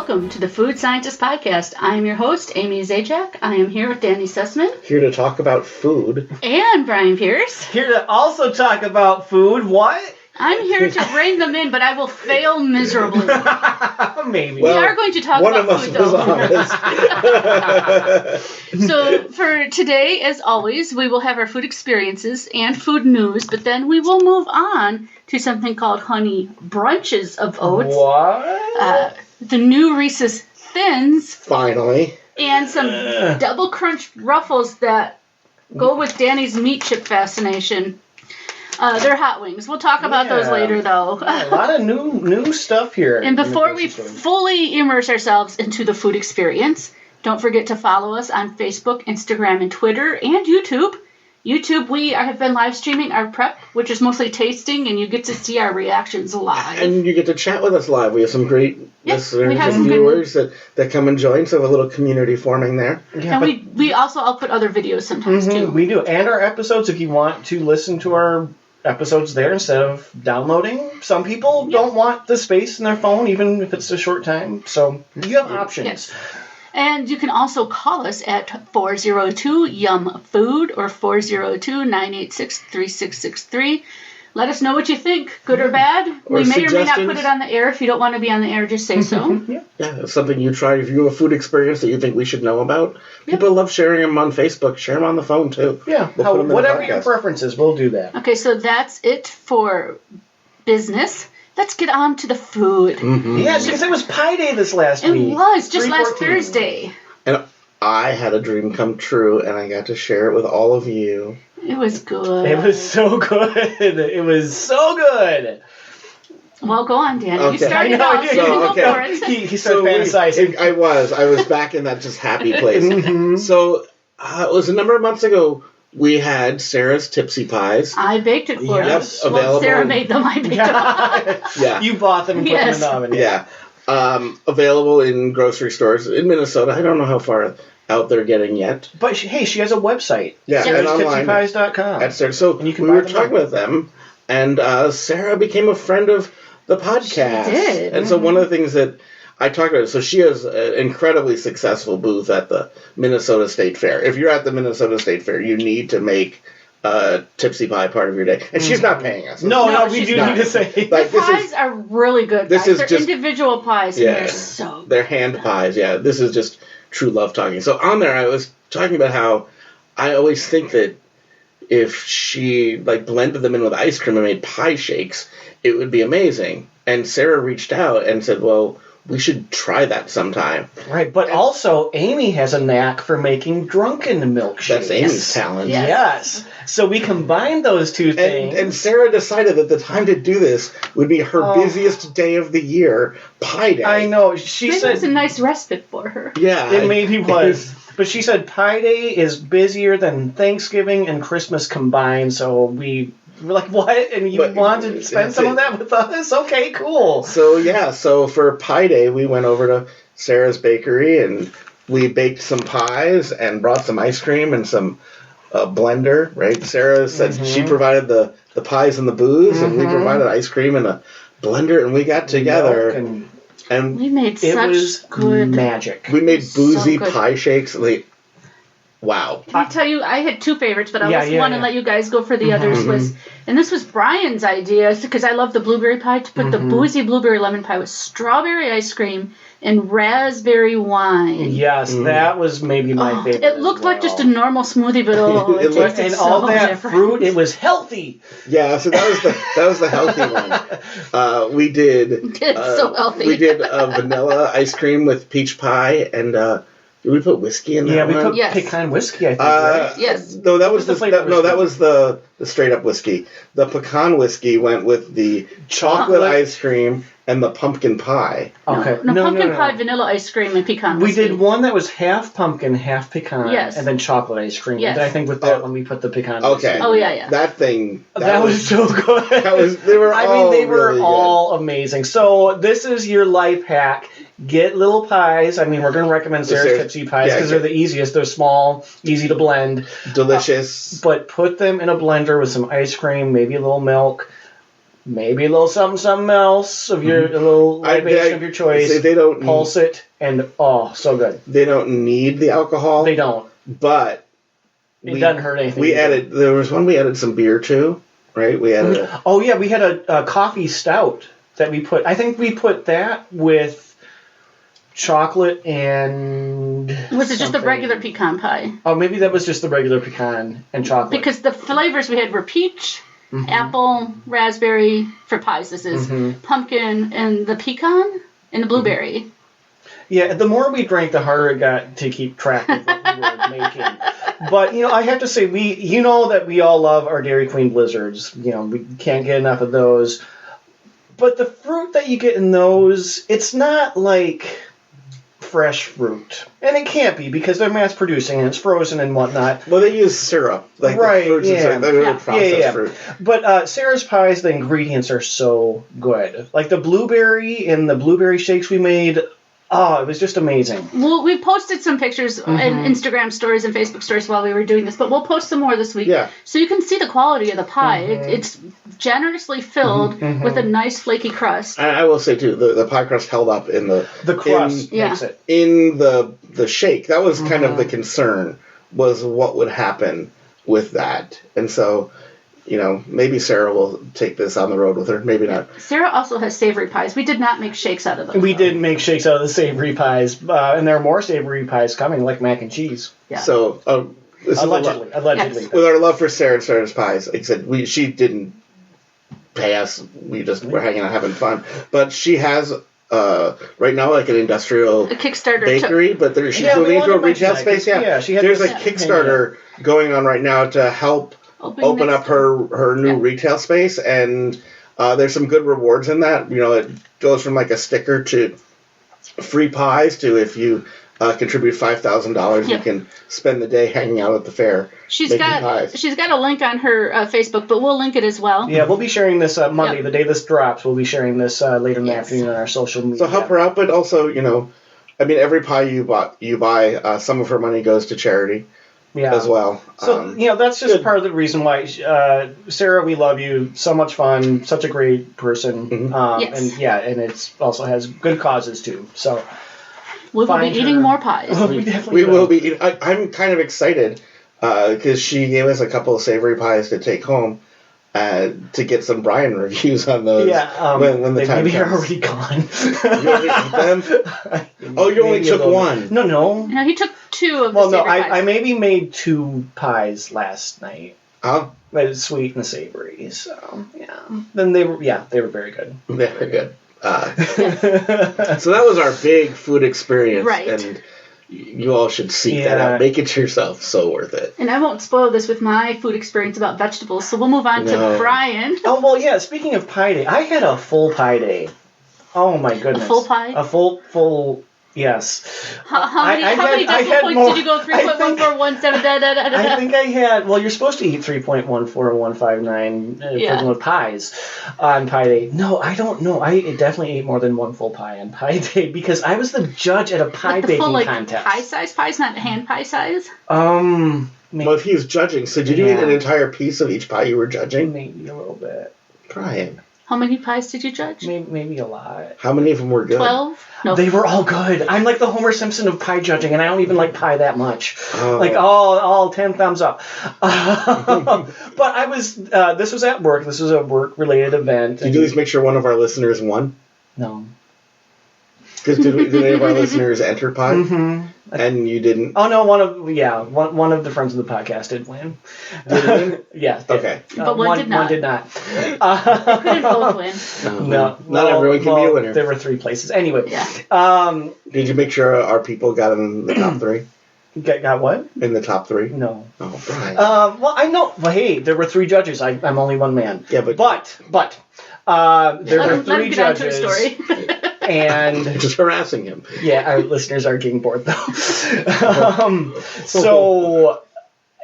welcome to the Food Scientist Podcast. I am your host, Amy Zajac. I am here with Danny Sussman. Here to talk about food. And Brian Pierce. Here to also talk about food. What? I'm here to bring them in, but I will fail miserably. Maybe. We are going to talk about food, though. One of us was honest. So for today, as always, we will have our food experiences and food news, but then we will move on to something called Honey Brunches of Oats. What? The new Reese's Thins. Finally. And some double crunched Ruffles that go with Danny's meat chip fascination. They're hot wings. We'll talk about those later, though. Yeah, a lot of new stuff here. And before we fully immerse ourselves into the food experience, don't forget to follow us on Facebook, Instagram, and Twitter, and YouTube. YouTube, we have been live streaming our prep, which is mostly tasting, and you get to see our reactions live. And you get to chat with us live. We have some great listeners and viewers that come and join, so a little community forming there. Yeah, and I'll put other videos sometimes, too. We do. And our episodes, if you want to listen to our episodes there instead of downloading. Some people don't want the space in their phone, even if it's a short time. So you have options. Yes. And you can also call us at 402-YUM-FOOD or 402-986-3663. Let us know what you think, good or bad. We may or may not put it on the air. If you don't want to be on the air, just say so. Yeah, something you tried. If you have a food experience that you think we should know about, people love sharing them on Facebook. Share them on the phone, too. Yeah, whatever your preference is, we'll do that. Okay, so that's it for business. Let's get on to the food. Mm-hmm. Yeah, because it was Pie Day this last week. It was, just last Thursday. And I had a dream come true, and I got to share it with all of you. It was good. It was so good. It was so good. Well, go on, Dan. Okay. You started off, so go for it. He started fantasizing. I was back in that just happy place. So it was a number of months ago. We had Sarah's Tipsy pies. I baked it for you. Available. Sarah made them. I baked them. Yeah. You bought them and put them in the oven. Yeah. Available in grocery stores in Minnesota. I don't know how far out they're getting yet. But hey, she has a website. Yeah, and online. Sarah'sTipsyPies.com. So we were talking with them, and Sarah became a friend of the podcast. She did. And so one of the things that I talked about, so she has an incredibly successful booth at the Minnesota State Fair. If you're at the Minnesota State Fair, you need to make Tipsy Pie part of your day. And she's not paying us. No, we do need to say. The pies are really good, guys. They're just individual pies, and they're so good. They're hand pies, This is just true love talking. So on there, I was talking about how I always think that if she blended them in with ice cream and made pie shakes, it would be amazing. And Sarah reached out and said, well, we should try that sometime. Right, but also Amy has a knack for making drunken milkshakes. That's Amy's talent. Yes. So we combined those two things. And Sarah decided that the time to do this would be her busiest day of the year, Pie Day. I know. She said it was a nice respite for her. Yeah. It maybe was. But she said Pie Day is busier than Thanksgiving and Christmas combined, so we're like, what? And you wanted to spend some of that with us? Okay, cool. So for Pie Day, we went over to Sarah's bakery and we baked some pies and brought some ice cream and some blender, right? Sarah said she provided the pies and the booze, and we provided ice cream and a blender, and we got together and we made such good magic. We made boozy pie shakes. Wow. Can I tell you, I had two favorites, but I'll list one and let you guys go for the others. And this was Brian's idea, because I love the blueberry pie, to put the boozy blueberry lemon pie with strawberry ice cream and raspberry wine. Yes, that was maybe my favorite. It looked like just a normal smoothie, but it tasted and so all that different. fruit, it was healthy. Yeah, so that was the healthy one. We did so healthy. We did vanilla ice cream with peach pie and did we put whiskey in that one? Yeah, we put pecan whiskey, I think, right? Yes. No, that was the straight up whiskey. The pecan whiskey went with the chocolate ice cream and the pumpkin pie. Okay. No, pumpkin pie, vanilla ice cream, and pecan whiskey. whiskey. We did one that was half pumpkin, half pecan, and then chocolate ice cream. Yes. And I think with that one we put the pecan whiskey. Okay. Oh, yeah. That thing. That was so good. They were all amazing. So this is your life hack. Get little pies. I mean, we're going to recommend Sarah's Tipsy pies because they're the easiest. They're small, easy to blend. Delicious. But put them in a blender with some ice cream, maybe a little milk. maybe a little something else of your a little libation of your choice. They don't pulse it, and so good. They don't need the alcohol. They don't. But it doesn't hurt anything. There was one we added some beer to, right? We added. We had a coffee stout that we put. I think we put that with chocolate and. Was it just the regular pecan pie? Oh, maybe that was just the regular pecan and chocolate. Because the flavors we had were peach, apple, raspberry for pies. This is pumpkin and the pecan and the blueberry. Yeah, the more we drank, the harder it got to keep track of what we were making. But, I have to say, that we all love our Dairy Queen Blizzards. We can't get enough of those. But the fruit that you get in those, it's not like fresh fruit. And it can't be because they're mass producing and it's frozen and whatnot. Well, they use syrup. Like right, the fruits they're processed fruit. But Sarah's pies, the ingredients are so good. Like the blueberry and the blueberry shakes we made. Oh, it was just amazing. Well, we posted some pictures in Instagram stories and Facebook stories while we were doing this, but we'll post some more this week. Yeah. So you can see the quality of the pie. It's generously filled with a nice flaky crust. And I will say, too, the pie crust held up in the crust makes it. In the shake. That was kind of the concern, was what would happen with that. And so, maybe Sara will take this on the road with her. Maybe not. Sara also has savory pies. We did not make shakes out of those. We did make shakes out of the savory pies. And there are more savory pies coming, like mac and cheese. Yeah. So, allegedly. Yes. With our love for Sara and Sara's pies, like I said, she didn't pay us. We just were hanging out having fun. But she has... right now, like an industrial Kickstarter bakery, but she's moving into a retail space. There's a Kickstarter going on right now to help open up her new retail space, and there's some good rewards in that. It goes from like a sticker to free pies to if you contribute $5,000, you can spend the day hanging out at the fair. She's got a link on her Facebook, but we'll link it as well. Yeah, we'll be sharing this Monday, the day this drops. We'll be sharing this later in the afternoon on our social media. So help her out, but also, every pie you buy, some of her money goes to charity. Yeah. As well. So, that's just part of the reason why, Sara, we love you. So much fun. Such a great person. And it also has good causes, too. So, we will be eating more pies. We will be eating. I'm kind of excited because she gave us a couple of savory pies to take home to get some Brian reviews on those. Yeah, when the time maybe comes. They're already gone. You already ate them? Oh, you only took one. No, he took two of the savory pies. I maybe made 2 pies last night. Oh. But it's sweet and savory, so yeah. Then they were very good. Very good. So that was our big food experience, right? And you all should seek that out. Make it yourself. So worth it. And I won't spoil this with my food experience about vegetables, so we'll move on to Brian. Oh, well, yeah. Speaking of pie day, I had a full pie day. Oh, my goodness. A full pie? A full, yes. How many decimal points did you go? 3.1417, I think I had, well, you're supposed to eat 3.14159 equivalent with pies on pie day. No, I don't know. I definitely ate more than one full pie on pie day because I was the judge at a pie baking contest. Pie-size pies, not hand pie size? Well, if he was judging, so did you eat an entire piece of each pie you were judging? Maybe a little bit. Brian. How many pies did you judge? Maybe a lot. How many of them were good? 12? No. They were all good. I'm like the Homer Simpson of pie judging, and I don't even like pie that much. Oh. Like all 10 thumbs up. But I was. This was at work. This was a work-related event. Did you at least make sure one of our listeners won? No. Because did any of our listeners enter pie? Mm-hmm. And you didn't? Oh no, one of the friends of the podcast did win. Did win? Yeah. Okay. But one did not. One did not. Couldn't both win. No. Not everyone can be a winner. There were 3 places. Anyway. Yeah. Did you make sure our people got in the top 3? Got what? In the top 3? No. Oh, Brian. Well, I know. Well, hey, there were 3 judges. I'm only one man. Yeah, but there were 3 judges. Story. And just harassing him. Yeah, our listeners are getting bored though. So,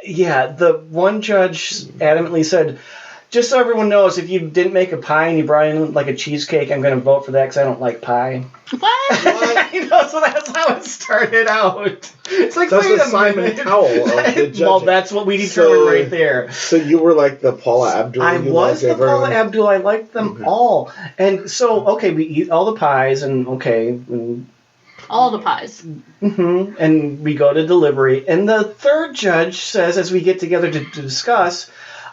yeah, the one judge adamantly said, Just so everyone knows, if you didn't make a pie and you brought in like a cheesecake, I'm going to vote for that because I don't like pie. What? So that's how it started out. It's like, That's wait the a Simon minute. Cowell of the judging. Well, that's what we determined right there. So you were like the Paula Abdul. I was the Paula Abdul. I liked them all. And so, okay, we eat all the pies and All the pies. and we go to delivery. And the third judge says, as we get together to discuss,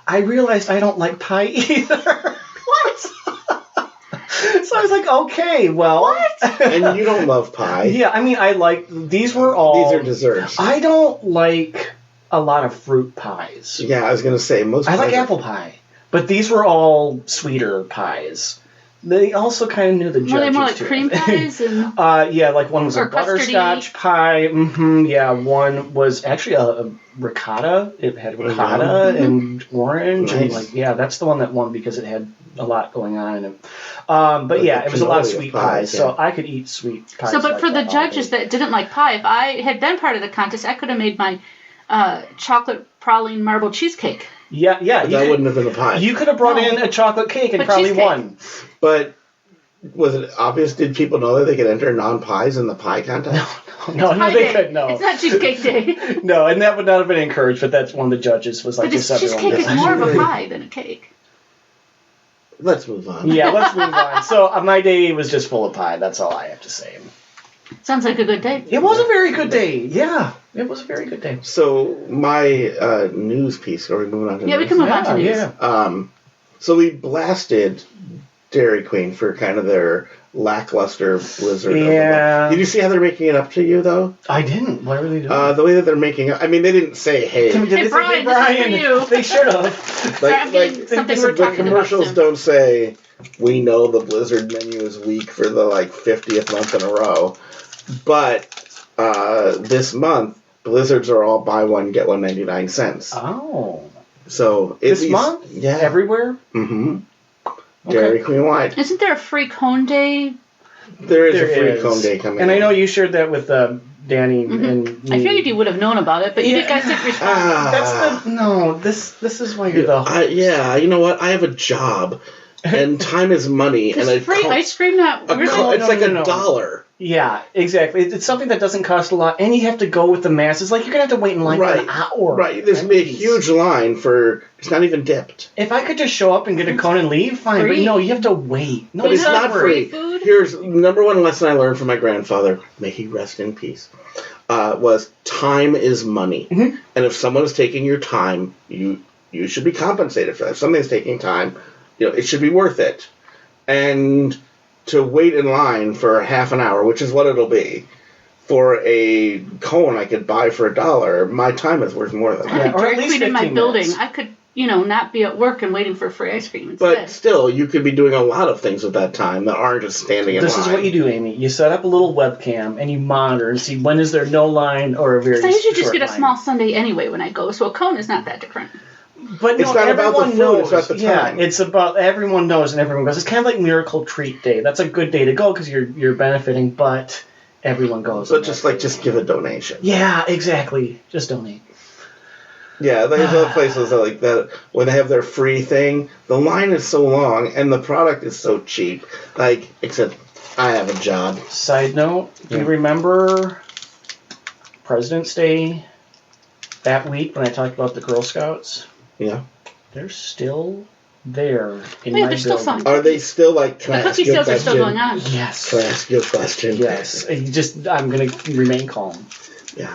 I realized I don't like pie either. What? So I was like, okay, well. What? And you don't love pie. Yeah, I mean, these were all. These are desserts. I don't like a lot of fruit pies. Yeah, I was going to say, most I pies like apple pie. But these were all sweeter pies. They also kind of knew the judges. Were they more like too. cream pies? And Yeah, like one was or a butterscotch pie. Yeah, one was actually a ricotta. It had ricotta and orange. Nice. And that's the one that won because it had a lot going on in it. But yeah, it was a lot of sweet pies, so I could eat sweet pies. So, but for the judges that didn't like pie, if I had been part of the contest, I could have made my chocolate praline marble cheesecake. Yeah. That wouldn't have been a pie. You could have brought in a chocolate cake and probably won. But was it obvious? Did people know that they could enter non-pies in the pie contest? No, they couldn't. No, it's not cheesecake day. No, and that would not have been encouraged. But that's one of the judges was like, but just everyone. Cheesecake is more of a pie than a cake. Let's move on. Yeah, let's move on. So my day was just full of pie. That's all I have to say. Sounds like a good day. It was a very good day. Yeah, it was a very good day. So my news piece. Are we moving on to news? Yeah, we can move on to news. Yeah. So we blasted Dairy Queen for kind of their lackluster blizzard. Yeah. Did you see how they're making it up to you, though? I didn't. What were they doing? The way that they're making it. I mean, they didn't say, hey. Hey, Brian, this is for you. They should have. The commercials don't say, we know the Blizzard menu is weak for the 50th month in a row. But this month, Blizzards are all buy one, get one 99 cents. Oh. So this month? Yeah. Everywhere? Mm-hmm. Dairy Queen wide. Isn't there a free cone day? There is a free cone day coming. And I know you shared that with Danny and me. I figured you would have known about it, but you guys didn't respond. This is why you're the you know what? I have a job, and time is money. Is and free ice cream not really? It's like $1. Yeah, exactly. It's something that doesn't cost a lot, and you have to go with the masses. Like, you're going to have to wait in line for an hour. Right, there's a huge line for, it's not even dipped. If I could just show up and get a cone and leave, fine. Free. But no, you have to wait. No, But it's not free. Food? Here's number one lesson I learned from my grandfather, may he rest in peace, was time is money. Mm-hmm. And if someone is taking your time, you should be compensated for that. If something's taking time, it should be worth it. And to wait in line for half an hour, which is what it'll be, for a cone I could buy for $1, my time is worth more than that. Or Or at at least in my 15 building. minutes. I could, not be at work and waiting for free ice cream instead. But still, you could be doing a lot of things with that time that aren't just standing in line. This is what you do, Amy. You set up a little webcam and you monitor and see when is there no line or a very short line. I usually just get a small sundae anyway when I go, so a cone is not that different. But it's not about the food, knows. it's about the time. Yeah, it's about everyone knows and everyone goes. It's kind of like Miracle Treat Day. That's a good day to go because you're benefiting, but everyone goes. So just give a donation. Yeah, exactly. Just donate. Yeah, there's other places like that when they have their free thing. The line is so long and the product is so cheap. Except I have a job. Side note: do you remember President's Day that week when I talked about the Girl Scouts? Yeah. They're still there in Oh, yeah, my they're still building. fun. Are they still can The I ask cookie you a sales are question? still going on. Yes. Can I ask you a question? Yes. I'm going to remain calm. Yeah.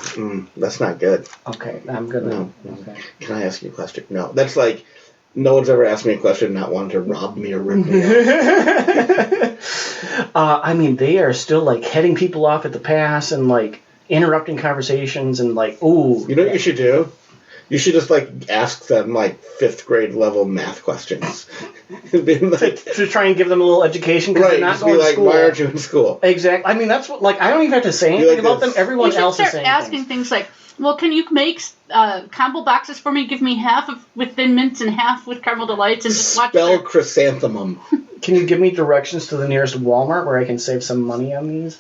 That's not good. Okay. I'm going to. No. Okay. Can I ask you a question? No. That's like no one's ever asked me a question not wanting to rob me or rip me off. I mean, they are still heading people off at the pass and interrupting conversations and ooh. You know what you should do? You should just ask them 5th grade level math questions. to try and give them a little education because they're not just going be to school. Why aren't you in school? Exactly. I mean, that's what I don't even have to say anything about them. Everyone else is saying asking things like, well, can you make combo boxes for me? Give me half with Thin Mints and half with Caramel Delights and just watch. Spell chrysanthemum. Can you give me directions to the nearest Walmart where I can save some money on these?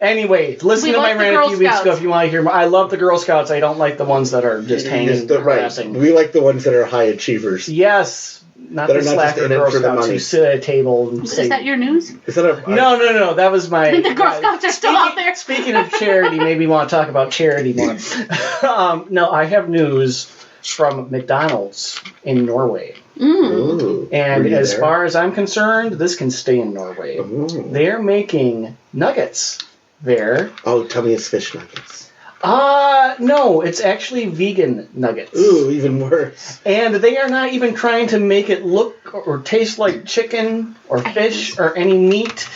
Anyway, listen We to my like the rant a Girl few weeks ago Scouts. if you want to hear more. I love the Girl Scouts. I don't like the ones that are just hanging, harassing. We like the ones that are high achievers. Yes, not That the are not just slacker in it Girl for the Scouts money. who sit at a table and say... Is that your news? Is that a No, that was my... The Girl Scouts are still out there. Speaking of charity, maybe you want to talk about charity more. No, I have news from McDonald's in Norway. Ooh, And were you as there? far as I'm concerned, this can stay in Norway. Ooh. They're making nuggets there. Oh, tell me it's fish nuggets. No, it's actually vegan nuggets. Ooh, even worse. And they are not even trying to make it look or taste like chicken or fish or any meat.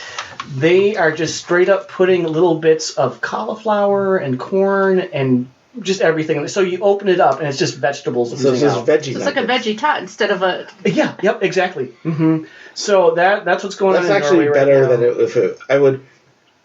They are just straight up putting little bits of cauliflower and corn and just everything. So you open it up and it's just vegetables. So it's just veggie It's nuggets. like a veggie tot instead of a... Yeah, yep, exactly. Mm-hmm. So that's what's going That's on in actually Norway better right now. than if it... I would...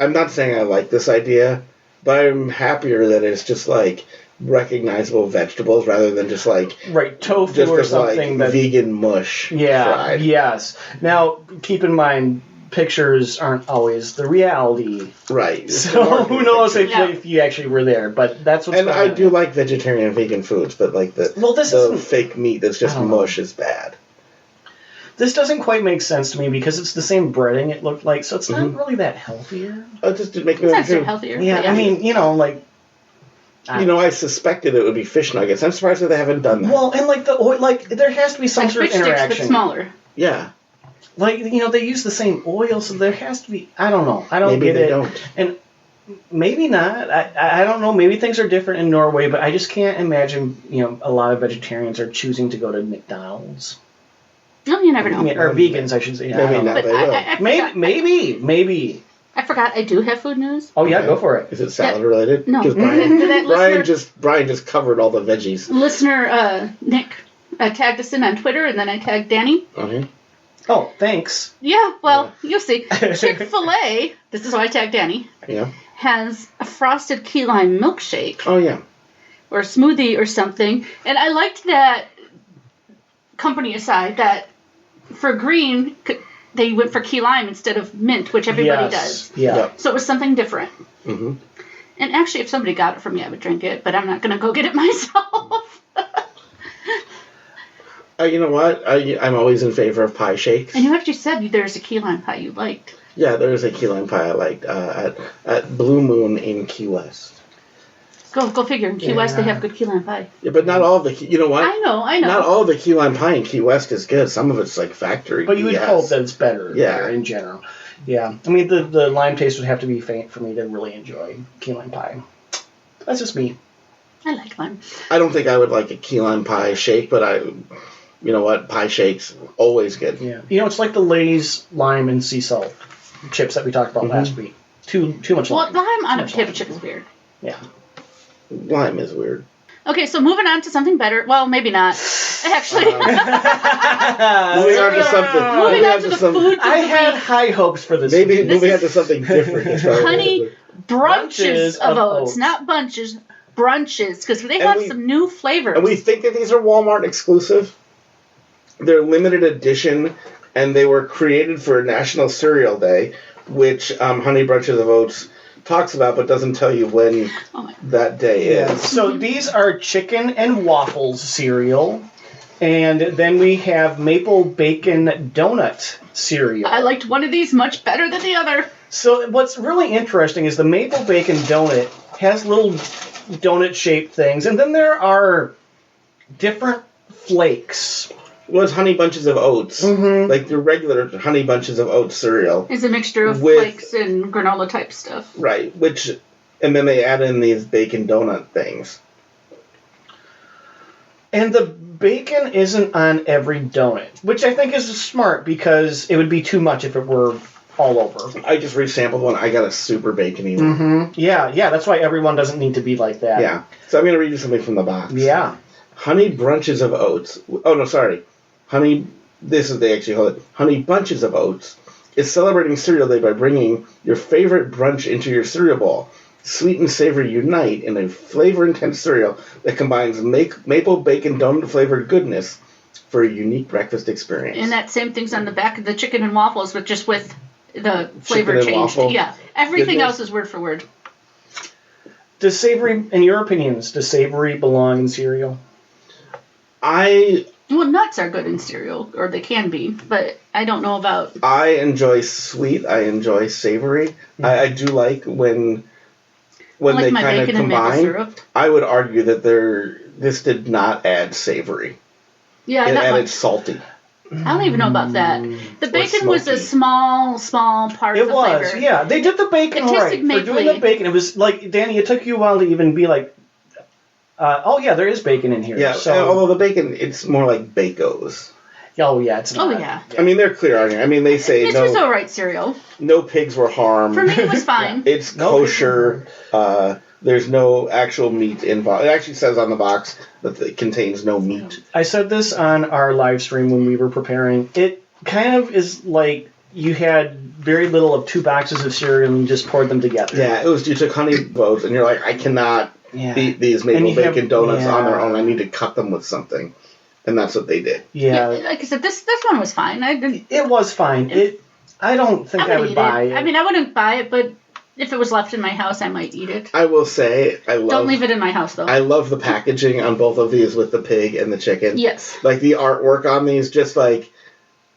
I'm not saying I like this idea, but I'm happier that it's just like recognizable vegetables rather than just like... Right, tofu just or as, something like, that... vegan mush Yeah, fried. yes. Now, keep in mind, pictures aren't always the reality. Right. It's the So marketing who knows picture. if you actually were there, but that's what's And going I on. do like vegetarian and vegan foods, but like the This the isn't... fake meat that's just I don't know. mush is bad. This doesn't quite make sense to me because it's the same breading it looked like, so it's not Mhm. really that healthier. It just did make me It's want actually to. healthier. Yeah, but I mean, like... I suspected it would be fish nuggets. I'm surprised that they haven't done that. Well, and like the oil, like there has to be some like sort of fish sticks, but interaction. smaller. Yeah. Like they use the same oil, so there has to be. I don't know. I don't Maybe get they it. don't. And maybe not. I don't know. Maybe things are different in Norway, but I just can't imagine. A lot of vegetarians are choosing to go to McDonald's. No, you never know. Or vegans, I should say. Maybe I don't know. not. But They will. I forgot, Maybe. I forgot I do have food news. Oh yeah, Okay. go for it. Is it salad related? No. Because That Brian just covered all the veggies. Listener Nick tagged us in on Twitter, and then I tagged Danny. Okay. Oh, thanks. Yeah, well, you'll see. Chick-fil-A, this is why I tagged Danny, Yeah. has a frosted key lime milkshake Oh yeah. or smoothie or something. And I liked that, company aside, that for green, they went for key lime instead of mint, which everybody does. Yeah. Yep. So it was something different. Mm-hmm. And actually, if somebody got it for me, I would drink it, but I'm not going to go get it myself. You know what? I'm always in favor of pie shakes. And you actually said there's a key lime pie you liked. Yeah, there's a key lime pie I liked at Blue Moon in Key West. Go figure. In Key West, they have good key lime pie. Yeah, but not all the you know what? I know. Not all the key lime pie in Key West is good. Some of it's like factory. But you would BS. hope that it's better Yeah. there in general. Yeah. I mean, the lime taste would have to be faint for me to really enjoy key lime pie. That's just me. I like lime. I don't think I would like a key lime pie shake, but you know what? Pie shakes always good. Yeah. It's like the Lay's lime and sea salt chips that we talked about last week. Too much Well, lime. lime on a much potato lime. chip is weird. Yeah. Lime is weird. Okay, so moving on to something better. Well, maybe not. Actually, Moving on to something. moving on to the food. I had high hopes for this. Maybe week. moving on to something different. Honey brunches Brunches of of oats, oats. not bunches. Brunches, because they And have we- some new flavors. And we think that these are Walmart exclusive. They're limited edition, and they were created for National Cereal Day, which Honey Brunches of Oats talks about, but doesn't tell you when Oh my- that day Yeah. is. So these are Chicken and Waffles cereal. And then we have Maple Bacon Donut cereal. I liked one of these much better than the other. So what's really interesting is the Maple Bacon Donut has little donut-shaped things. And then there are different flakes. Well, it's Honey Bunches of Oats. Mm-hmm. Like the regular Honey Bunches of Oats cereal. It's a mixture of With- flakes and granola type stuff. Right, and then they add in these bacon donut things. And the bacon isn't on every donut, which I think is smart because it would be too much if it were all over. I just resampled one. I got a super bacony one. Mm-hmm. Yeah, that's why everyone doesn't need to be like that. Yeah. So I'm going to read you something from the box. Yeah. Honey Brunches of Oats. Oh, no, sorry. They actually call it Honey Bunches of Oats. Is celebrating Cereal Day by bringing your favorite brunch into your cereal bowl. Sweet and savory unite in a flavor-intense cereal that combines maple bacon donut-flavored goodness for a unique breakfast experience. And that same thing's on the back of the Chicken and Waffles, but just with the flavor and changed. waffle. Yeah, everything Goodness. else is word for word. Does savory, in your opinions, does savory belong in cereal? Well, nuts are good in cereal, or they can be, but I don't know about. I enjoy sweet. I enjoy savory. I do like when like they my kind of bacon and maple combine. syrup. I would argue that this did not add savory. Yeah, It not added much. salty. I don't even know about that. The bacon was a smoky. small part It of the was, flavor. yeah. They did the bacon It right. tasted For doing mapley. the bacon, it was like, Danny, it took you a while to even be like, oh yeah, there is bacon in here. Yeah, So, although the bacon, it's more like Bacos. oh yeah, it's not. Oh, yeah. I mean, they're clear on it. I mean, they say This was alright cereal. no pigs were harmed. For me, it was fine. It's No kosher. There's no actual meat involved. It actually says on the box that it contains no meat. I said this on our live stream when we were preparing. It kind of is like you had very little of 2 boxes of cereal and you just poured them together. Yeah, you took honey boats and you're like, I cannot eat these maple bacon donuts on their own. I need to cut them with something. And that's what they did. Yeah. Like I said, this one was fine. It was fine. I don't think I would buy it. I mean, I wouldn't buy it, but if it was left in my house, I might eat it. I will say, Don't leave it in my house, though. I love the packaging on both of these with the pig and the chicken. Yes. Like the artwork on these, just like,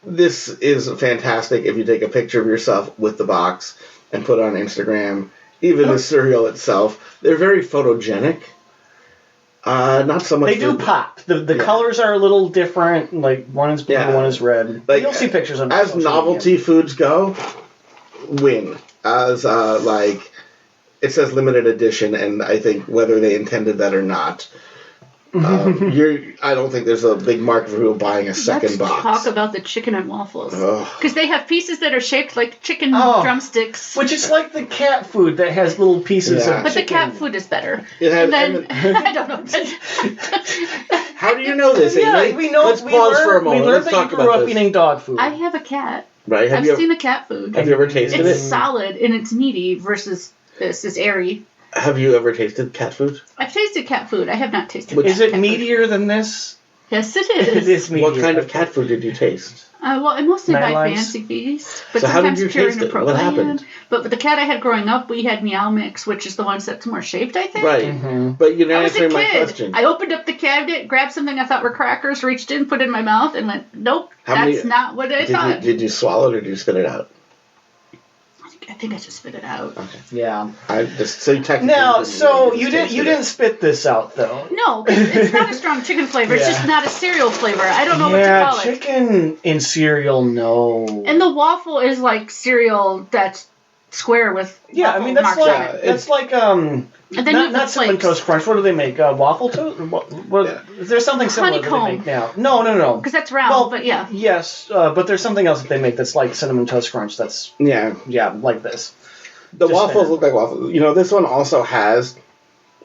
this is fantastic if you take a picture of yourself with the box and put it on Instagram. Even the cereal itself, they're very photogenic. Not so much. They do pop. The colors are a little different. Like one is blue, one is red. Like, you'll see pictures on as novelty foods go. Win as it says limited edition, and I think whether they intended that or not, I don't think there's a big market for people buying a second box. Let's talk about the chicken and waffles, because they have pieces that are shaped like chicken drumsticks, which is like the cat food that has little pieces of but chicken. the cat food is better. I don't know. How do you know this, Amy? Yeah, we know. Let's pause for a moment. We learned Let's that talk you grew about up this. eating dog food. I have a cat. Right? I've seen the cat food. Have you ever tasted it? It's solid and it's meaty versus this is airy. Have you ever tasted cat food? I've tasted cat food. I have not tasted. Is it cat meatier than this? Food. Yes, it is. It is meatier. What kind of cat food did you taste? Well, I mostly buy Nylons? Fancy Feast, but So how did sometimes you Pure taste it? and What happened? But with the cat I had growing up, we had Meow Mix, which is the one that's more shaped, I think. Right. But you're not I was a answering my kid. question. I opened up the cabinet, grabbed something I thought were crackers, reached in, put it in my mouth, and went, nope, that's not what I thought. Did you swallow it or did you spit it out? I think I just spit it out. Okay. Yeah. So you technically Now, so you taste didn't spit this out though. No, it's not a strong chicken flavor. It's just not a cereal flavor. I don't know what to call it. Chicken in cereal, no. And the waffle is like cereal that's square with waffle I mean that's marks on it. like And then you have not the Cinnamon flakes. Toast Crunch. What do they make? Waffle toast? Is there something similar that they Honeycomb. make now? No. Because that's round, but yeah. Yes, but there's something else that they make that's like Cinnamon Toast Crunch. That's like this. The Just waffles saying. look like waffles. You know, this one also has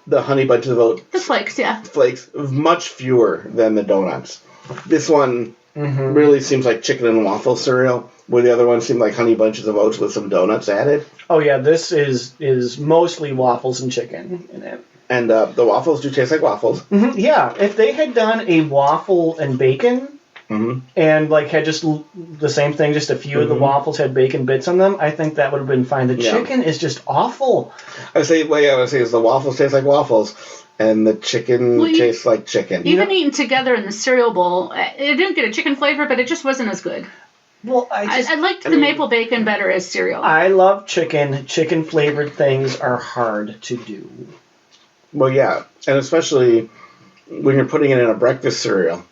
the honey bunches of oat The flakes, yeah. flakes, much fewer than the donuts. This one really seems like chicken and waffle cereal, where the other one seemed like honey bunches of oats with some donuts added. Oh yeah, this is mostly waffles and chicken in it. And the waffles do taste like waffles. Mm-hmm. Yeah, if they had done a waffle and bacon, and like had just the same thing, just a few of the waffles had bacon bits on them, I think that would have been fine. The chicken is just awful. I would say is the waffles taste like waffles, and the chicken tastes like chicken. Even eaten together in the cereal bowl, it didn't get a chicken flavor, but it just wasn't as good. Well, I liked the maple bacon better as cereal. I love chicken. Chicken flavored things are hard to do. Well, yeah, and especially when you're putting it in a breakfast cereal.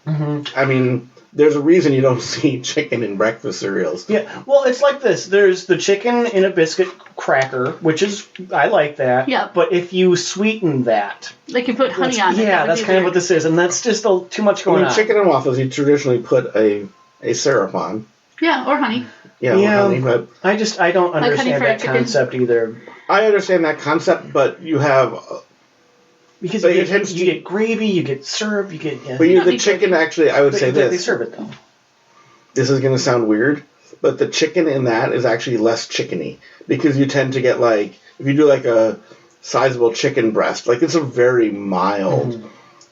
I mean, there's a reason you don't see chicken in breakfast cereals. Yeah, well, it's like this. There's the chicken in a biscuit cracker, which is, I like that. Yeah. But if you sweeten that. Like you put honey on it. Yeah, that's kind of what this is. And that's just too much going on. Chicken and waffles, you traditionally put a syrup on. Yeah, or honey. Yeah, or honey, but I don't understand that chicken. concept either. I understand that concept, but you have... Because you get gravy, you get syrup, you get... But the chicken, actually, I would say this. They serve it, though. This is going to sound weird, but the chicken in that is actually less chickeny. Because you tend to get, like... If you do, like, a sizable chicken breast, like, it's a very mild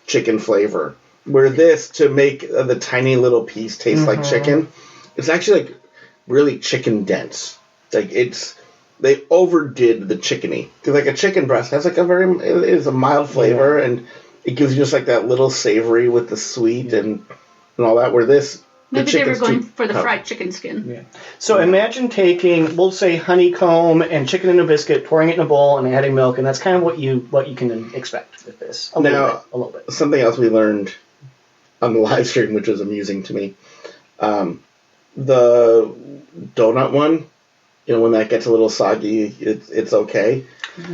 chicken flavor. Where this, to make the tiny little piece taste like chicken, it's actually, like, really chicken dense. Like they overdid the chickeny. Because like a chicken breast has like it is a mild flavor and it gives you just like that little savory with the sweet and all that. Where maybe they were going for the fried chicken skin. Yeah. So imagine taking, we'll say, honeycomb and chicken in a biscuit, pouring it in a bowl, and adding milk, and that's kind of what you can expect with this. A little bit. Something else we learned on the live stream, which was amusing to me, the donut one. When that gets a little soggy, it's okay.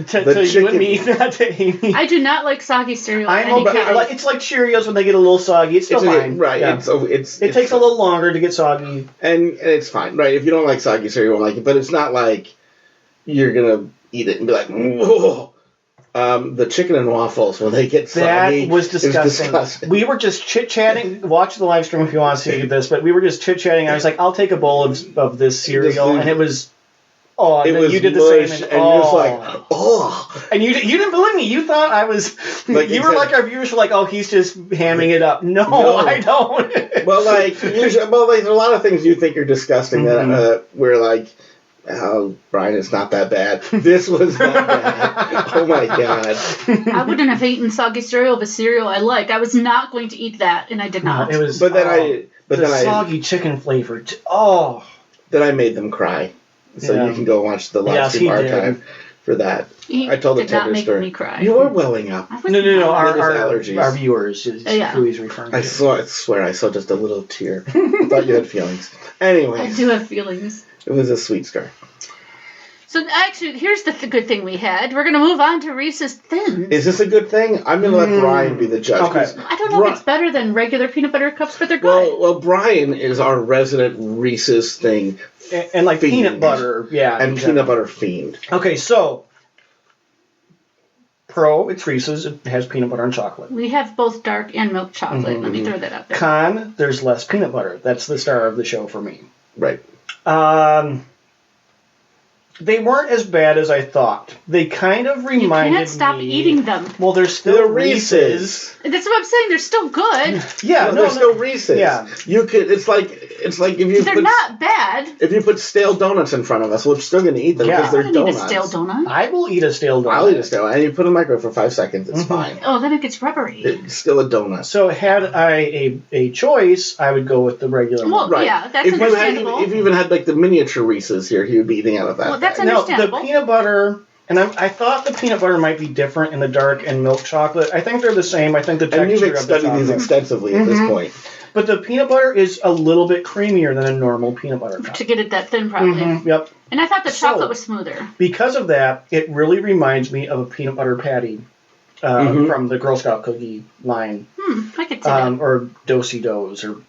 To you and me, not to Amy. I do not like soggy cereal. It's like Cheerios when they get a little soggy. It's still fine. Right. Yeah. It takes a little longer to get soggy. And it's fine. Right. If you don't like soggy cereal, you won't like it. But it's not like you're going to eat it and be like, whoa. The chicken and waffles, when they get soggy, that was disgusting. We were just chit-chatting. Watch the live stream if you want to see this. But we were just chit-chatting. I was like, I'll take a bowl of this cereal. And it was... Oh, and then you did the same, and you're just like, oh. And you didn't believe me. You thought I was. You were like our viewers were like, oh, he's just hamming it up. No, I don't. Well, there's a lot of things you think are disgusting that we're like, oh, Brian, it's not that bad. This was not bad. Oh my god. I wouldn't have eaten soggy cereal of a cereal I like. I was not going to eat that, and I did not. It was. Soggy chicken flavor. Oh. Then I made them cry. So you can go watch the live stream archive for that. I told the tender story. Make me cry. You were welling up. No. Our viewers is who he's referring to. I swear I saw just a little tear. I thought you had feelings. Anyway. I do have feelings. It was a sweet story. So actually, here's the good thing we had. We're going to move on to Reese's Thins. Is this a good thing? I'm going to let Brian be the judge. Okay. I don't know if it's better than regular peanut butter cups, but they're good. Well, Brian is our resident Reese's thing. And like fiend. Peanut butter, and peanut butter fiend. Okay, so it's Reese's. It has peanut butter and chocolate. We have both dark and milk chocolate. Let me throw that out there. Con, there's less peanut butter. That's the star of the show for me. Right. They weren't as bad as I thought. They kind of reminded me... You can't stop eating them. Well, they're still Reese's. That's what I'm saying. They're still good. Yeah, they're still Reese's. Yeah. You could. It's like if you. They're not bad. If you put stale donuts in front of us, we're still going to eat them because they're donuts. Eat a stale donut. I will eat a stale donut. I'll eat a stale donut. And you put it in the microwave for 5 seconds. It's fine. Oh, then it gets rubbery. It's still a donut. So had I a choice, I would go with the regular one. Well, right. Yeah, that's understandable. If you even had like the miniature Reese's here, he would be eating out of that. Well, that's understandable. The peanut butter, and I thought the peanut butter might be different in the dark and milk chocolate. I think they're the same. I think the texture and you've studied these extensively at this point. But the peanut butter is a little bit creamier than a normal peanut butter cup. To get it that thin, probably. Yep. And I thought the chocolate was smoother. Because of that, it really reminds me of a peanut butter patty from the Girl Scout cookie line. I could see that. Or Do-si-dos, or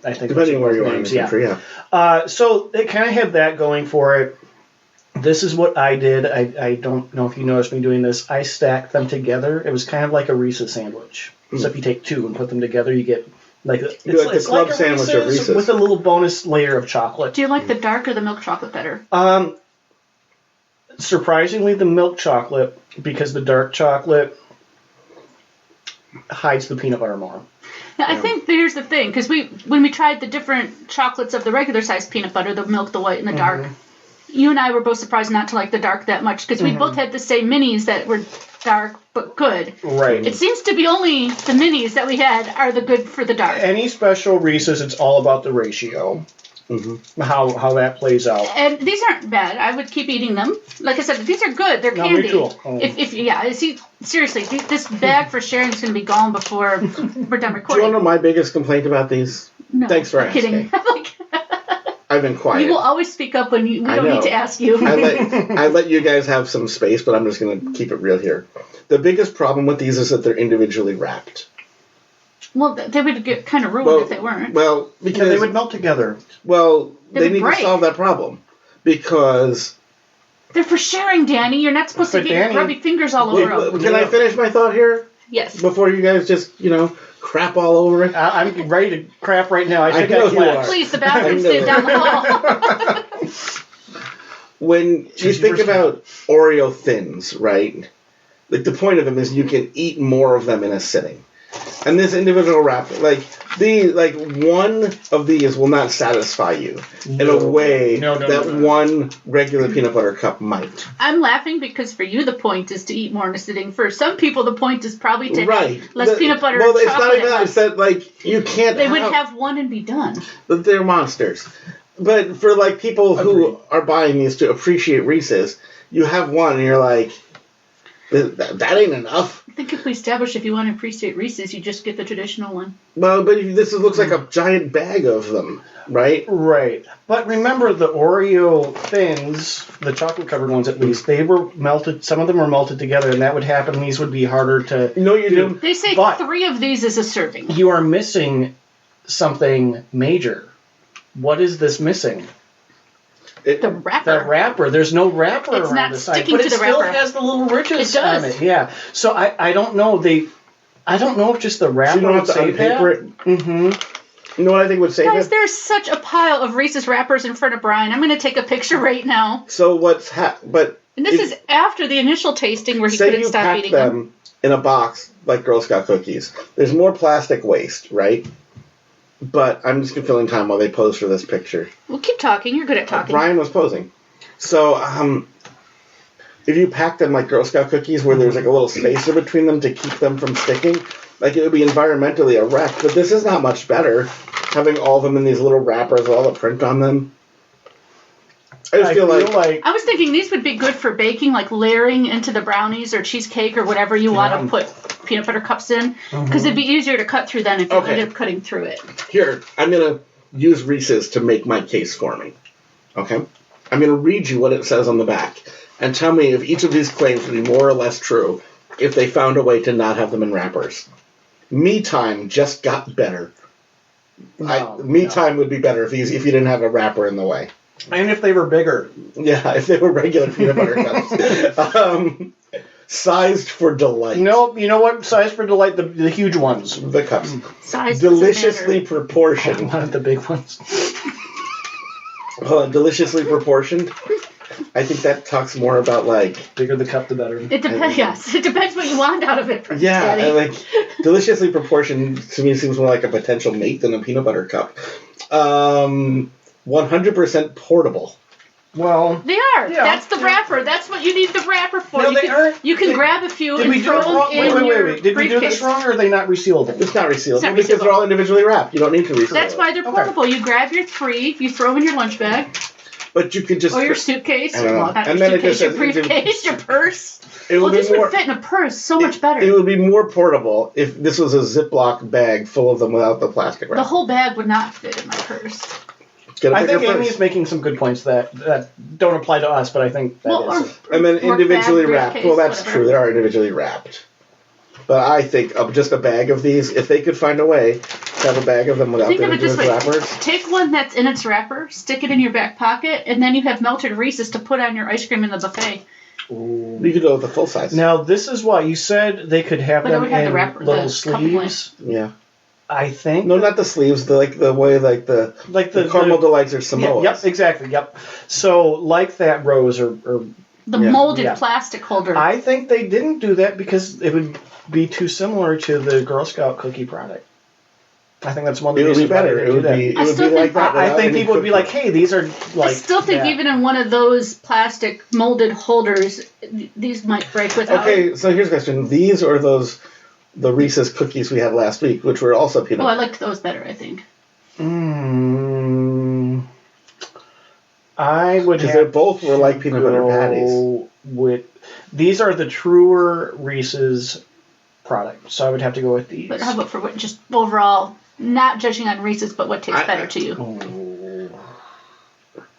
I think depending where you are in the country, so it kind of had that going for it. This is what I did. I don't know if you noticed me doing this. I stacked them together. It was kind of like a Reese's sandwich. So if you take two and put them together, you get it's like a sandwich of Reese's with a little bonus layer of chocolate. Do you like the dark or the milk chocolate better? Surprisingly, the milk chocolate, because the dark chocolate hides the peanut butter more. Now, I think here's the thing, because when we tried the different chocolates of the regular sized peanut butter, the milk, the white, and the dark, you and I were both surprised not to like the dark that much, because we both had the same minis that were dark but good. Right. It seems to be only the minis that we had are the good for the dark. Any special Reese's, it's all about the ratio. How that plays out. And these aren't bad. I would keep eating them. Like I said, these are good. They're candy. Cool. Seriously, this bag for sharing is going to be gone before we're done recording. Do you want to know my biggest complaint about these? No, thanks for asking. Kidding. I've been quiet. You will always speak up when we don't need to ask you. I let you guys have some space, but I'm just going to keep it real here. The biggest problem with these is that they're individually wrapped. Well, they would get kind of ruined if they weren't. Well, because they would melt together. Well, they need to solve that problem because they're for sharing, Danny. You're not supposed to get rubbing fingers all over them. Can I finish my thought here? Yes. Before you guys just crap all over it. I'm ready to crap right now. I think know you are. Please, the bathroom's down the hall. When you think about Oreo Thins, right? Like the point of them is you can eat more of them in a sitting. And this individual wrapper, one of these will not satisfy you in a way that one regular peanut butter cup might. I'm laughing because for you the point is to eat more in a sitting. For some people the point is probably to have less peanut butter and chocolate. Well, it's not even that. It's that, you can't They would have one and be done. But they're monsters. But for, people who are buying these to appreciate Reese's, you have one and you're like, that ain't enough. I think if we establish if you want to appreciate Reese's, you just get the traditional one. Well, but this looks like a giant bag of them, right? Right. But remember the Oreo thins, the chocolate-covered ones at least, they were melted. Some of them were melted together, and that would happen. These would be harder to No, you do. They say 3 of these is a serving. You are missing something major. What is this missing? The wrapper. The wrapper. There's no wrapper it's around the side. Sticking but to it the still wrapper. has the little ridges it does. on it. Yeah. So I don't know. I don't know if just the wrapper so you don't have would to save unpaper it. Mm-hmm. You know what I think would save Guys, it? there's such a pile of Reese's wrappers in front of Brian. I'm going to take a picture right now. So what's And this is after the initial tasting where he couldn't stop eating them. Say you pack them in a box like Girl Scout cookies. There's more plastic waste, right? But I'm just filling time while they pose for this picture. Well, keep talking. You're good at talking. Brian was posing. So, if you pack them like Girl Scout cookies where there's a little spacer between them to keep them from sticking, it would be environmentally a wreck. But this is not much better, having all of them in these little wrappers with all the print on them. I just feel like... I was thinking these would be good for baking, layering into the brownies or cheesecake or whatever you want to put peanut butter cups in. Because it'd be easier to cut through then if you ended up cutting through it. Here, I'm going to use Reese's to make my case for me. Okay? I'm going to read you what it says on the back. And tell me if each of these claims would be more or less true if they found a way to not have them in wrappers. Me time just got better. Time would be better if you didn't have a wrapper in the way. And if they were bigger. Yeah, if they were regular peanut butter cups. Sized for delight. No, you know what? Sized for delight, the huge ones. The cups. Size deliciously proportioned. I wanted the big ones. Deliciously proportioned. I think that talks more about bigger the cup, the better. It depends. Yes, it depends what you want out of it. Yeah, and, deliciously proportioned to me seems more like a potential mate than a peanut butter cup. 100% portable. Well, they are. Yeah, that's the wrapper. That's what you need the wrapper for. No, you can grab a few and throw them in Wait. Did we do this wrong, or are they not resealable? It's not resealable because they're all individually wrapped. You don't need to reseal That's why they're portable. You grab your 3, you throw in your lunch bag. But you could just... Or your suitcase. And then it just your briefcase, your purse. This would fit in a purse so much better. It would be more portable if this was a Ziploc bag full of them without the plastic wrap. The whole bag would not fit in my purse. I think Amy is making some good points that don't apply to us, but I think that is. And then individually wrapped. Well, that's true. They are individually wrapped. But I think just a bag of these, if they could find a way to have a bag of them without the individual wrappers. Take one that's in its wrapper, stick it in your back pocket, and then you have melted Reese's to put on your ice cream in the buffet. Ooh. You could go with the full size. Now, this is why you said they could have them in little sleeves. Yeah. I think. No, not the sleeves. The way the caramel delights or Samoas. Yep, exactly. Yep. So like that rose or the molded plastic holder. I think they didn't do that because it would be too similar to the Girl Scout cookie product. I think that's one of the reasons why they do that. It would be like that. I think people would be like, "Hey, these are like." I still think even in one of those plastic molded holders, these might break without. Okay, so here's a question: these or the Reese's cookies we had last week, which were also peanut butter? I liked those better. I think. I would have. They both were like peanut butter patties. These are the truer Reese's product, so I would have to go with these. But how about for what just overall, not judging on Reese's, but what tastes better to you?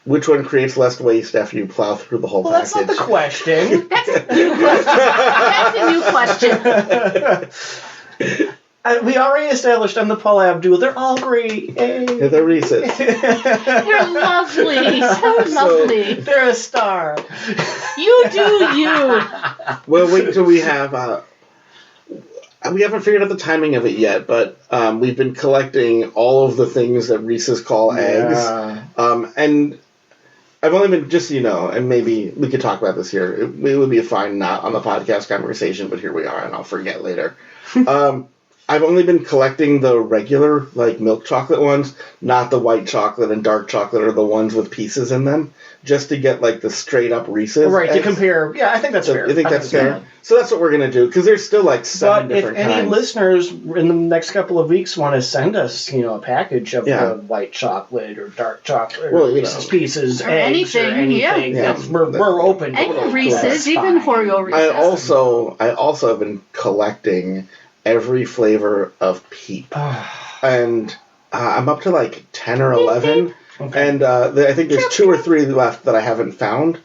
Which one creates less waste after you plow through the whole package? That's not the question. That's a new question. That's a new question. We already established on the Paul Abdul, they're all great. Hey. Yeah, they're Reese's. They're lovely. So lovely. They're a star. You do you. Well, wait until we have... we haven't figured out the timing of it yet, but we've been collecting all of the things that Reese's call eggs. And I've only been, just so you know, and maybe we could talk about this here. It would be a fine not on the podcast conversation, but here we are, and I'll forget later. I've only been collecting the regular, like, milk chocolate ones, not the white chocolate and dark chocolate or the ones with pieces in them, just to get, like, the straight-up Reese's. Right, to eggs. compare. Yeah, I think that's fair. I think that's fair. So that's what we're going to do, because there's still, like, 7 different kinds. But if any listeners in the next couple of weeks want to send us, a package of the white chocolate or dark chocolate or Reese's Pieces, or eggs, anything, we're open. Any Reese's, even Oreo Reese's. I also have been collecting every flavor of Peep. And I'm up to like 10 or 11. Okay. And I think there's 2 or 3 left that I haven't found.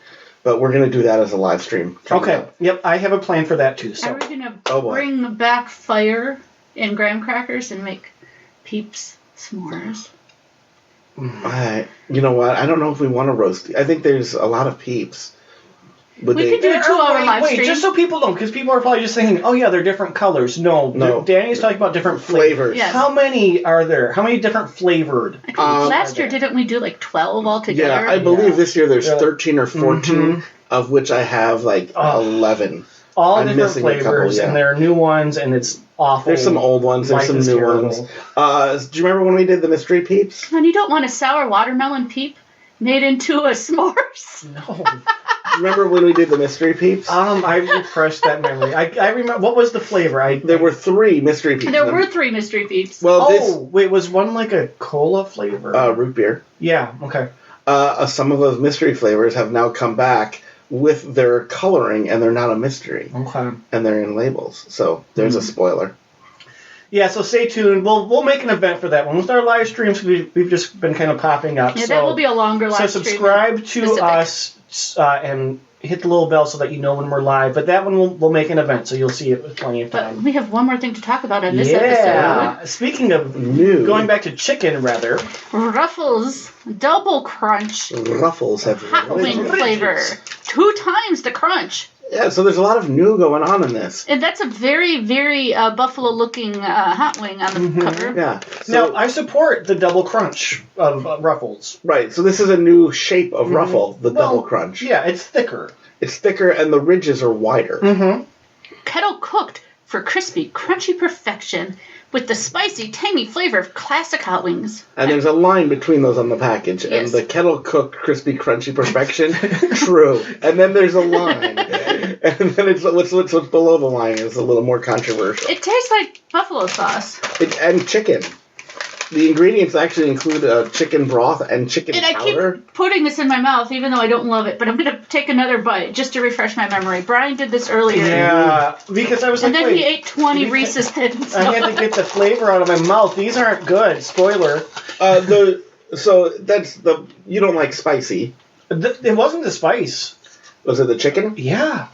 But we're going to do that as a live stream. Okay. Yep, I have a plan for that too. So. Are we going to bring back fire and graham crackers and make Peeps s'mores? You know what? I don't know if we want to roast. I think there's a lot of Peeps. We could do a 2-hour live stream. Wait, just so people don't, because people are probably just thinking, oh yeah, they're different colors. No. Danny's talking about different flavors. Yes. How many are there? How many different flavored? Last year, didn't we do like 12 altogether? Yeah, I believe this year there's 13 or 14, of which I have like 11. All different flavors, and there are new ones, and it's awful. There's some old ones, there's some new ones. Do you remember when we did the mystery Peeps? And you don't want a sour watermelon Peep made into a s'mores? No. Remember when we did the mystery Peeps? I repressed that memory. I remember. What was the flavor? There were 3 mystery Peeps. There were 3 mystery Peeps. Well, wait, was one like a cola flavor? Root beer. Yeah. Okay. Some of those mystery flavors have now come back with their coloring, and they're not a mystery. Okay. And they're in labels. So there's a spoiler. Yeah, so stay tuned. We'll make an event for that one. With our live streams, we've just been kind of popping up. Yeah, that will be a longer live stream. So subscribe to us and hit the little bell so that you know when we're live. But that one we'll make an event, so you'll see it with plenty of time. But we have one more thing to talk about in this episode. Yeah. Speaking of new, going back to chicken, rather. Ruffles Double Crunch. Ruffles have hot wing flavor. 2 times the crunch. Yeah, so there's a lot of new going on in this. And that's a very, very buffalo-looking hot wing on the cover. Yeah. So, now, I support the double crunch of Ruffles. Right, so this is a new shape of Ruffle, the double crunch. Yeah, it's thicker. It's thicker, and the ridges are wider. Kettle cooked for crispy, crunchy perfection with the spicy, tangy flavor of classic hot wings. And there's a line between those on the package. Yes. And the kettle cooked, crispy, crunchy perfection, true. And then there's a line. And then it's what's below the line is a little more controversial. It tastes like buffalo sauce. And chicken. The ingredients actually include chicken broth and chicken powder. I keep putting this in my mouth, even though I don't love it. But I'm going to take another bite just to refresh my memory. Brian did this earlier. Yeah, because I was and then he ate 20 Reese's Thins. I had to get the flavor out of my mouth. These aren't good. Spoiler. So that's the... You don't like spicy. It wasn't the spice. Was it the chicken? Yeah.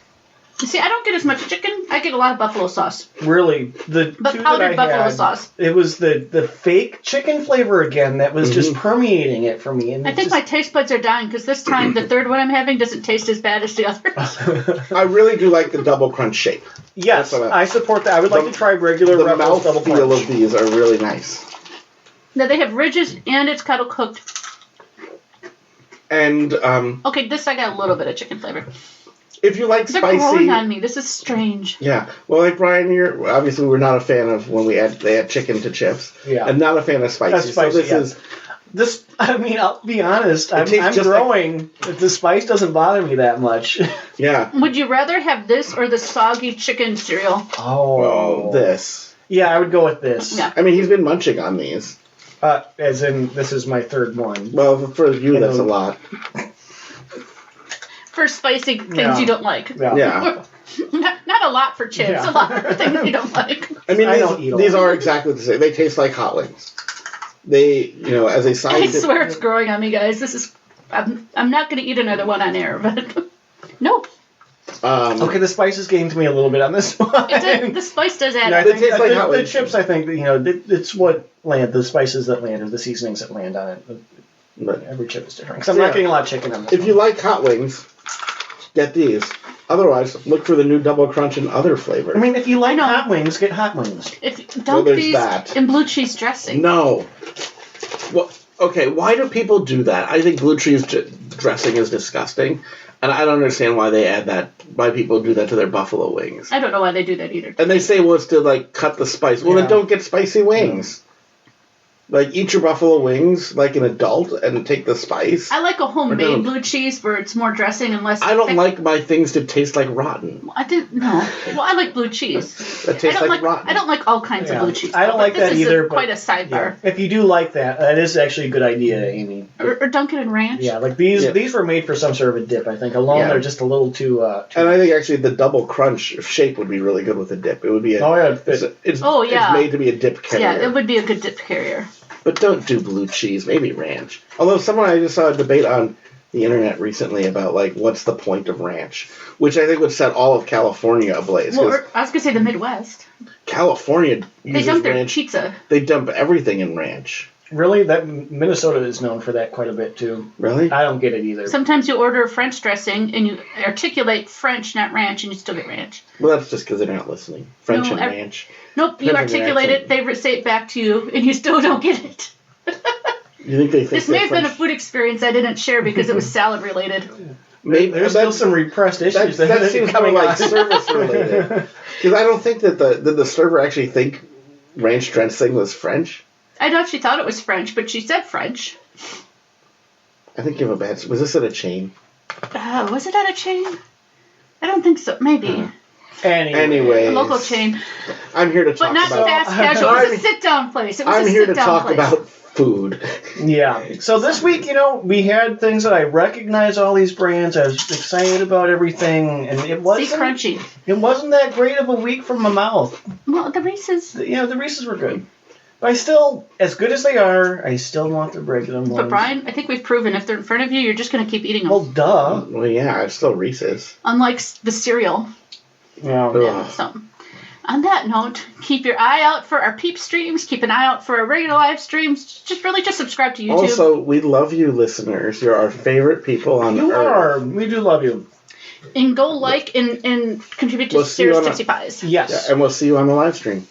See, I don't get as much chicken. I get a lot of buffalo sauce. Really? But powdered buffalo sauce. It was the fake chicken flavor again that was just permeating it for me. And I think my taste buds are dying because this time the third one I'm having doesn't taste as bad as the others. I really do like the double crunch shape. Yes, I support that. I would like to try regular Ruffles double crunch. The mouthfeel of these are really nice. Now they have ridges and it's kettle cooked. And okay, this I got a little bit of chicken flavor. If you like They're spicy, growing on me. This is strange. Yeah. Well, like Brian here, obviously we're not a fan of when they add chicken to chips. Yeah. I'm not a fan of spicy. That's spicy. So this. I mean, I'll be honest. I'm growing. The spice doesn't bother me that much. Yeah. Would you rather have this or the soggy chicken cereal? Oh, this. Yeah, I would go with this. Yeah. I mean, he's been munching on these. As in, this is my third one. Well, for you, that's a lot. For spicy things you don't like. Yeah. Not a lot for chips. Yeah. A lot for things you don't like. I mean, these are exactly the same. They taste like hot wings. They, as a side. I swear it's growing on me, guys. This is. I'm not going to eat another one on air, but nope. Okay, the spice is getting to me a little bit on this one. The spice does add. It tastes like hot the wings. chips, I think, it's what land, the spices that land, or the seasonings that land on it. But every chip is different. Because I'm not getting a lot of chicken on this If you like hot wings, get these. Otherwise, look for the new double crunch and other flavors. I mean, if you like hot wings, get hot wings. Dunk these in blue cheese dressing. No. Well, okay, why do people do that? I think blue cheese dressing is disgusting. And I don't understand why they add that. Why people do that to their buffalo wings. I don't know why they do that either. And they say, well, it's to like cut the spice. Well, then don't get spicy wings. Like, eat your buffalo wings like an adult and take the spice. I like a homemade blue cheese where it's more dressing and less. I don't like my things to taste like rotten. I didn't know. Well, I like blue cheese. That tastes like rotten. I don't like all kinds of blue cheese. I don't like that either. Quite a sidebar. If you do like that, that is actually a good idea, Amy. Or Dunkin' and Ranch. Yeah, like these were made for some sort of a dip. I think alone they're just a little too. And I think actually the double crunch shape would be really good with a dip. It would be. It's made to be a dip carrier. Yeah, it would be a good dip carrier. But don't do blue cheese, maybe ranch. Although I just saw a debate on the internet recently about, like, what's the point of ranch? Which I think would set all of California ablaze. Well, I was going to say the Midwest. California uses They dump their ranch. pizza. They dump everything in ranch. Really? That Minnesota is known for that quite a bit, too. Really? I don't get it either. Sometimes you order French dressing and you articulate French, not ranch, and you still get ranch. Well, that's just because they're not listening. French and ranch. Nope, you articulate it, they say it back to you, and you still don't get it. You think they think this may have been a food experience I didn't share because it was salad related. Maybe there's still some repressed issues that seems more like service related. Because I don't think that the server actually think ranch dressing was French. I know she thought it was French, but she said French. I think you have a bad. Was this at a chain? Was it at a chain? I don't think so. Maybe. Anyway, a local chain. I'm here to talk about. But not fast casual. It was a sit-down place. I'm here to talk about food. Yeah. So this week, we had things that I recognize all these brands. I was excited about everything, and it wasn't crunchy. It wasn't that great of a week from my mouth. Well, the Reese's. The Reese's were good. But I still, as good as they are, I still want the regular ones. But Brian, I think we've proven if they're in front of you, you're just going to keep eating them. Well, duh. Well, yeah, it's still Reese's. Unlike the cereal. Yeah. So, on that note, keep your eye out for our Peep streams. Keep an eye out for our regular live streams. Just subscribe to YouTube. Also, we love you, listeners. You're our favorite people on earth. You are. We do love you. And go and contribute to Sarah's Tipsy Pies. Yes. Yeah, and we'll see you on the live stream.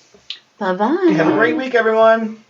Bye-bye. Have a great week, everyone.